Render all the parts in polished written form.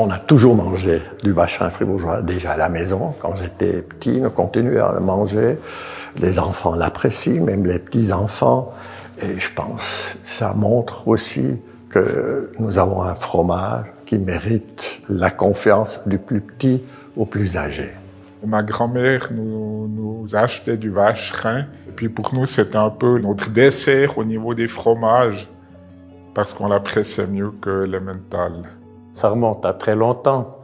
On a toujours mangé du vacherin fribourgeois déjà à la maison. Quand j'étais petit, nous continuons à le manger. Les enfants l'apprécient, même les petits-enfants. Et je pense que ça montre aussi que nous avons un fromage qui mérite la confiance du plus petit au plus âgé. Ma grand-mère nous achetait du vacherin. Et puis pour nous, c'était un peu notre dessert au niveau des fromages, parce qu'on l'appréciait mieux que l'emmental. Ça remonte à très longtemps.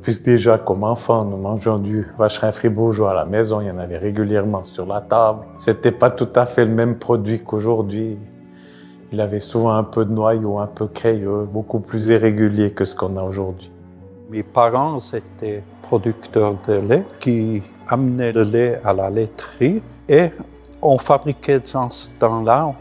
Puis déjà, comme enfant, nous mangeons du vacherin fribourgeois à la maison. Il y en avait régulièrement sur la table. C'était pas tout à fait le même produit qu'aujourd'hui. Il avait souvent un peu de noyau, un peu crayeux, beaucoup plus irrégulier que ce qu'on a aujourd'hui. Mes parents étaient producteurs de lait qui amenaient le lait à la laiterie et on fabriquait dans ce temps-là,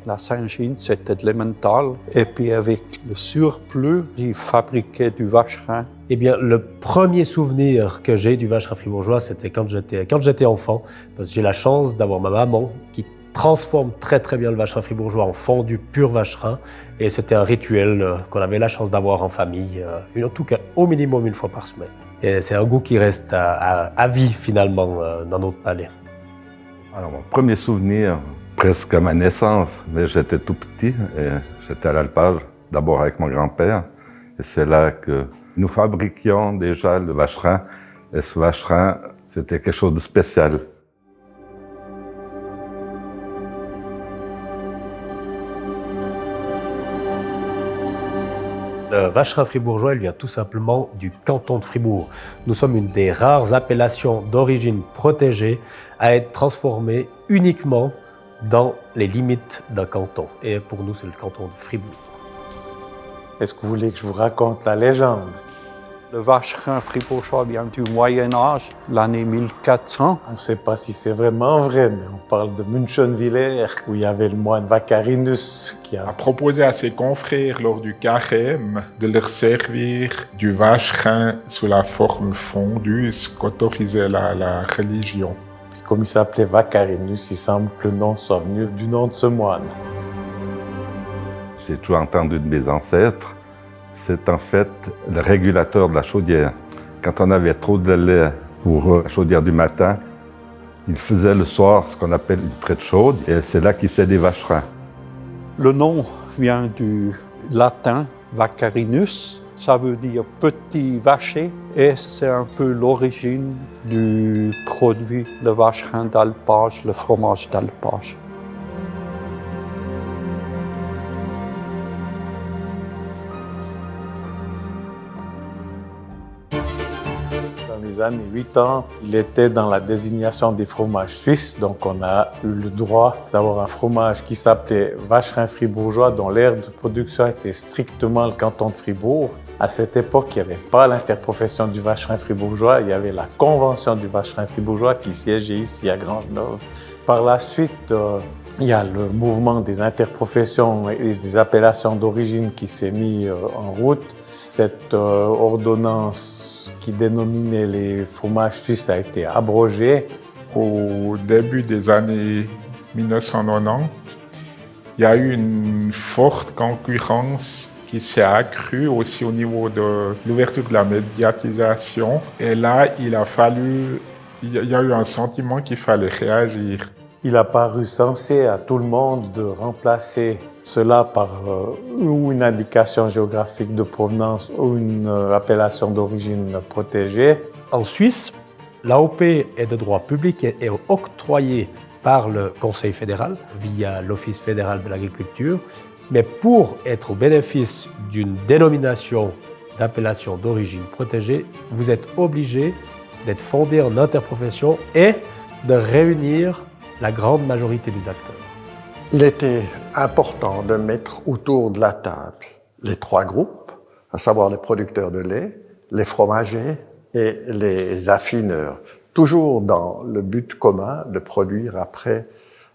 la Saint-Gine, c'était de l'emmental. Et puis avec le surplus, ils fabriquaient du vacherin. Eh bien, le premier souvenir que j'ai du vacherin fribourgeois, c'était quand j'étais enfant. Parce que j'ai la chance d'avoir ma maman qui transforme très très bien le vacherin fribourgeois en fondu pur vacherin. Et c'était un rituel qu'on avait la chance d'avoir en famille, en tout cas au minimum une fois par semaine. Et c'est un goût qui reste à vie finalement dans notre palais. Alors, mon premier souvenir, presque à ma naissance, mais j'étais tout petit et j'étais à l'alpage, d'abord avec mon grand-père. Et c'est là que nous fabriquions déjà le vacherin. Et ce vacherin, c'était quelque chose de spécial. Le vacherin fribourgeois, il vient tout simplement du canton de Fribourg. Nous sommes une des rares appellations d'origine protégée à être transformée uniquement dans les limites d'un canton. Et pour nous, c'est le canton de Fribourg. Est-ce que vous voulez que je vous raconte la légende? Le vacherin fribourgeois vient du Moyen-Âge, l'année 1400. On ne sait pas si c'est vraiment vrai, mais on parle de Münchenwiller, où il y avait le moine Vacarinus qui a proposé à ses confrères lors du carême de leur servir du vacherin sous la forme fondue, ce qu'autorisait la religion. Puis comme il s'appelait Vacarinus, il semble que le nom soit venu du nom de ce moine. J'ai toujours entendu de mes ancêtres. C'est en fait le régulateur de la chaudière. Quand on avait trop de lait pour la chaudière du matin, il faisait le soir ce qu'on appelle une traite chaude et c'est là qu'il fait des vacherins. Le nom vient du latin vacarinus, ça veut dire petit vacher et c'est un peu l'origine du produit, le vacherin d'alpage, le fromage d'alpage. Dans les années 80, il était dans la désignation des fromages suisses, donc on a eu le droit d'avoir un fromage qui s'appelait vacherin fribourgeois, dont l'aire de production était strictement le canton de Fribourg. À cette époque, il n'y avait pas l'interprofession du vacherin fribourgeois, il y avait la convention du vacherin fribourgeois qui siégeait ici à Grangeneuve. Par la suite, il y a le mouvement des interprofessions et des appellations d'origine qui s'est mis en route. Cette ordonnance qui dénominait les fromages suisses a été abrogée. Au début des années 1990, il y a eu une forte concurrence qui s'est accrue aussi au niveau de l'ouverture de la médiatisation. Et là, il y a eu un sentiment qu'il fallait réagir. Il a paru sensé à tout le monde de remplacer cela par ou une indication géographique de provenance ou une appellation d'origine protégée. En Suisse, l'AOP est de droit public et est octroyée par le Conseil fédéral via l'Office fédéral de l'agriculture. Mais pour être au bénéfice d'une dénomination d'appellation d'origine protégée, vous êtes obligé d'être fondé en interprofession et de réunir la grande majorité des acteurs. Il était important de mettre autour de la table les trois groupes, à savoir les producteurs de lait, les fromagers et les affineurs, toujours dans le but commun de produire après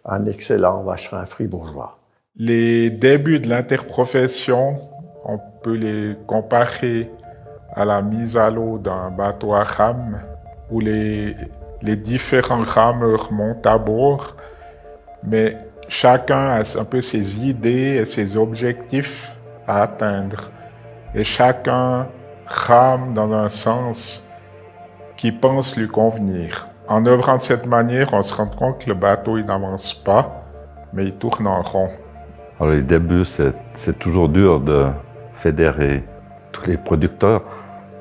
un excellent vacherin fribourgeois. Les débuts de l'interprofession, on peut les comparer à la mise à l'eau d'un bateau à rames où les différents rameurs montent à bord, mais chacun a un peu ses idées et ses objectifs à atteindre. Et chacun rame dans un sens qui pense lui convenir. En œuvrant de cette manière, on se rend compte que le bateau il n'avance pas, mais il tourne en rond. Alors, les débuts, c'est toujours dur de fédérer tous les producteurs,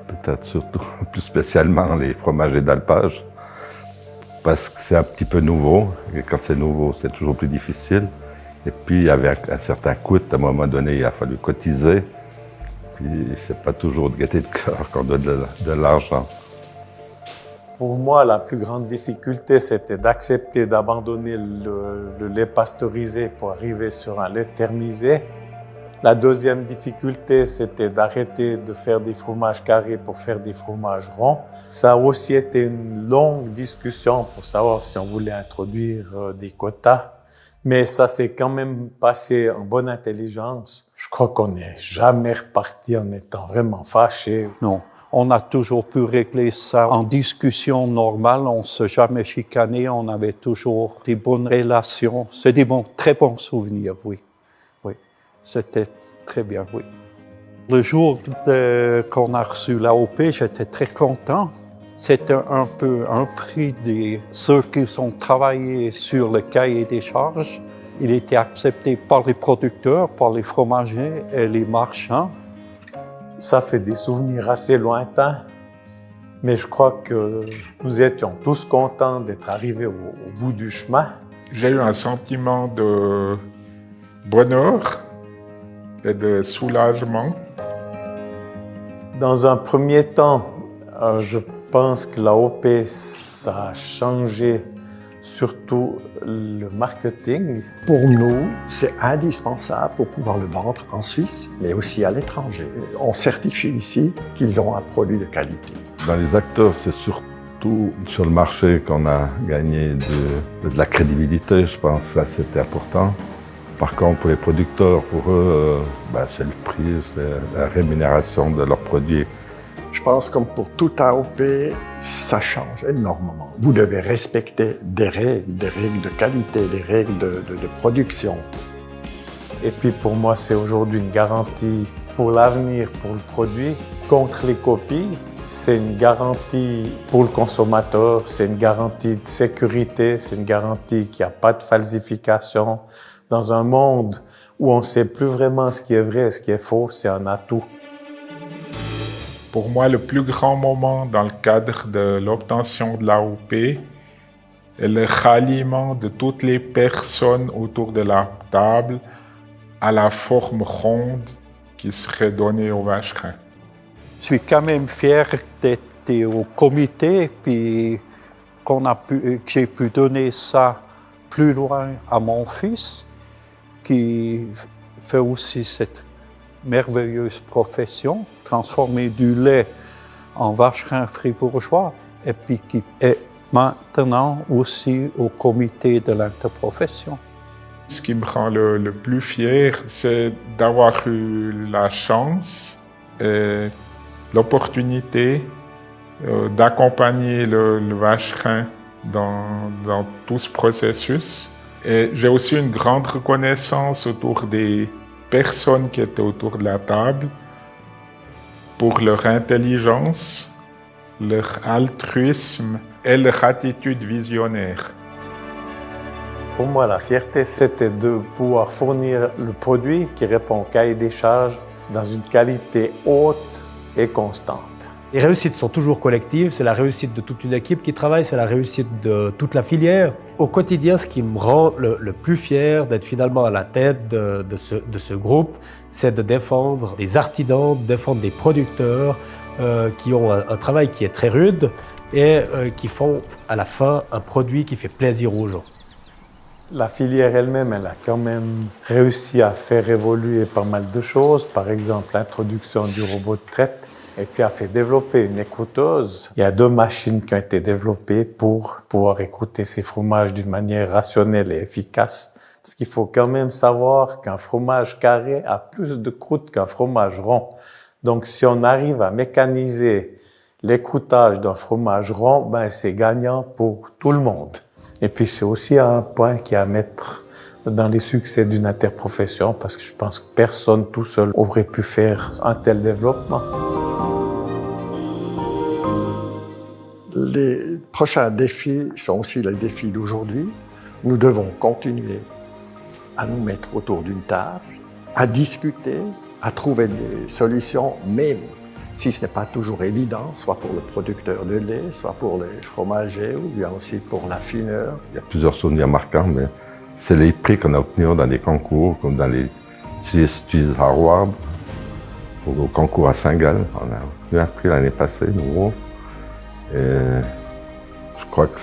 peut-être surtout plus spécialement les fromagers d'alpage, parce que c'est un petit peu nouveau, et quand c'est nouveau, c'est toujours plus difficile. Et puis, il y avait un certain coût, à un moment donné, il a fallu cotiser, puis c'est pas toujours de gaieté de cœur qu'on donne de l'argent. Pour moi, la plus grande difficulté, c'était d'accepter d'abandonner le lait pasteurisé pour arriver sur un lait thermisé. La deuxième difficulté, c'était d'arrêter de faire des fromages carrés pour faire des fromages ronds. Ça a aussi été une longue discussion pour savoir si on voulait introduire des quotas. Mais ça s'est quand même passé en bonne intelligence. Je crois qu'on n'est jamais reparti en étant vraiment fâchés. Non. On a toujours pu régler ça en discussion normale. On ne s'est jamais chicané. On avait toujours des bonnes relations. C'est des très bons souvenirs, oui. Oui, c'était très bien, oui. Le jour qu'on a reçu l'AOP, j'étais très content. C'était un peu un prix de ceux qui ont travaillé sur le cahier des charges. Il était accepté par les producteurs, par les fromagers et les marchands. Ça fait des souvenirs assez lointains, mais je crois que nous étions tous contents d'être arrivés au bout du chemin. J'ai eu un sentiment de bonheur et de soulagement. Dans un premier temps, je pense que l'AOP, ça a changé surtout le marketing. Pour nous, c'est indispensable pour pouvoir le vendre en Suisse, mais aussi à l'étranger. On certifie ici qu'ils ont un produit de qualité. Dans les acteurs, c'est surtout sur le marché qu'on a gagné de la crédibilité, je pense. Ça, c'était important. Par contre, pour les producteurs, pour eux, c'est le prix, c'est la rémunération de leurs produits. Je pense comme pour tout AOP, ça change énormément. Vous devez respecter des règles de qualité, des règles de production. Et puis pour moi, c'est aujourd'hui une garantie pour l'avenir, pour le produit, contre les copies. C'est une garantie pour le consommateur, c'est une garantie de sécurité, c'est une garantie qu'il n'y a pas de falsification. Dans un monde où on ne sait plus vraiment ce qui est vrai et ce qui est faux, c'est un atout. Pour moi, le plus grand moment dans le cadre de l'obtention de l'AOP est le ralliement de toutes les personnes autour de la table à la forme ronde qui serait donnée au vacherin. Je suis quand même fier d'être au comité puis que j'ai pu donner ça plus loin à mon fils qui fait aussi cette merveilleuse profession, transformer du lait en vacherin fribourgeois et puis qui est maintenant aussi au comité de l'interprofession. Ce qui me rend le plus fier, c'est d'avoir eu la chance et l'opportunité d'accompagner le vacherin dans tout ce processus. Et j'ai aussi une grande reconnaissance autour des personnes qui étaient autour de la table pour leur intelligence, leur altruisme et leur attitude visionnaire. Pour moi, la fierté, c'était de pouvoir fournir le produit qui répond au cahier des charges dans une qualité haute et constante. Les réussites sont toujours collectives, c'est la réussite de toute une équipe qui travaille, c'est la réussite de toute la filière. Au quotidien, ce qui me rend le plus fier d'être finalement à la tête de ce groupe, c'est de défendre des artisans, de défendre des producteurs qui ont un travail qui est très rude et qui font à la fin un produit qui fait plaisir aux gens. La filière elle-même, elle a quand même réussi à faire évoluer pas mal de choses. Par exemple, l'introduction du robot de traite. Et puis a fait développer une écouteuse. Il y a 2 machines qui ont été développées pour pouvoir écouter ces fromages d'une manière rationnelle et efficace. Parce qu'il faut quand même savoir qu'un fromage carré a plus de croûte qu'un fromage rond. Donc si on arrive à mécaniser l'écoutage d'un fromage rond, c'est gagnant pour tout le monde. Et puis c'est aussi un point qui est à mettre dans les succès d'une interprofession parce que je pense que personne tout seul aurait pu faire un tel développement. Les prochains défis sont aussi les défis d'aujourd'hui. Nous devons continuer à nous mettre autour d'une table, à discuter, à trouver des solutions, même si ce n'est pas toujours évident, soit pour le producteur de lait, soit pour les fromagers, ou bien aussi pour l'affineur. Il y a plusieurs souvenirs marquants, mais c'est les prix qu'on a obtenus dans les concours, comme dans les Cheese Awards, au concours à Saint-Gall. On a obtenu un prix l'année passée, nouveau. Et je crois que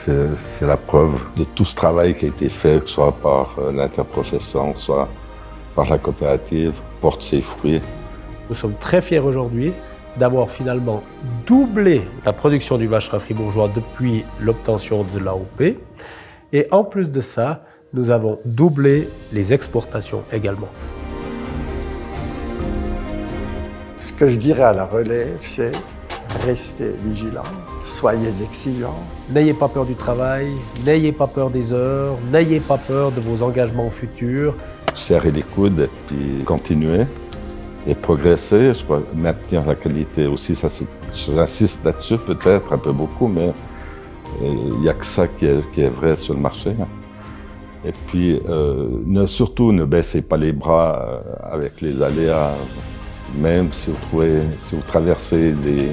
c'est la preuve de tout ce travail qui a été fait, que ce soit par l'interprofession, soit par la coopérative, porte ses fruits. Nous sommes très fiers aujourd'hui d'avoir finalement doublé la production du vacherin fribourgeois depuis l'obtention de l'AOP. Et en plus de ça, nous avons doublé les exportations également. Ce que je dirais à la relève, c'est restez vigilants, soyez exigeants. N'ayez pas peur du travail, n'ayez pas peur des heures, n'ayez pas peur de vos engagements futurs. Serrer les coudes et puis continuer et progresser. Je crois maintenir la qualité aussi, ça, j'insiste là-dessus peut-être un peu beaucoup, mais il n'y a que ça qui est vrai sur le marché. Et puis surtout ne baissez pas les bras avec les aléas, même si vous traversez des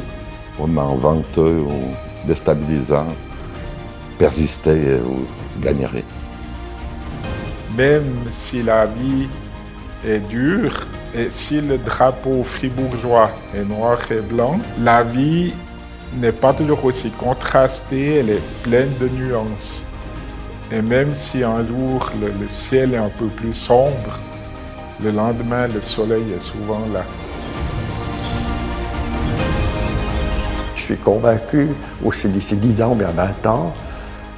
moments venteux ou déstabilisants, persistez et vous gagnerez. Même si la vie est dure et si le drapeau fribourgeois est noir et blanc, la vie n'est pas toujours aussi contrastée, elle est pleine de nuances. Et même si un jour le ciel est un peu plus sombre, le lendemain le soleil est souvent là. Je suis convaincu, aussi d'ici 10 ans, bien 20 ans,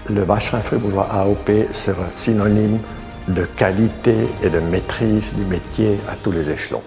le vacherin fribourgeois AOP sera synonyme de qualité et de maîtrise du métier à tous les échelons.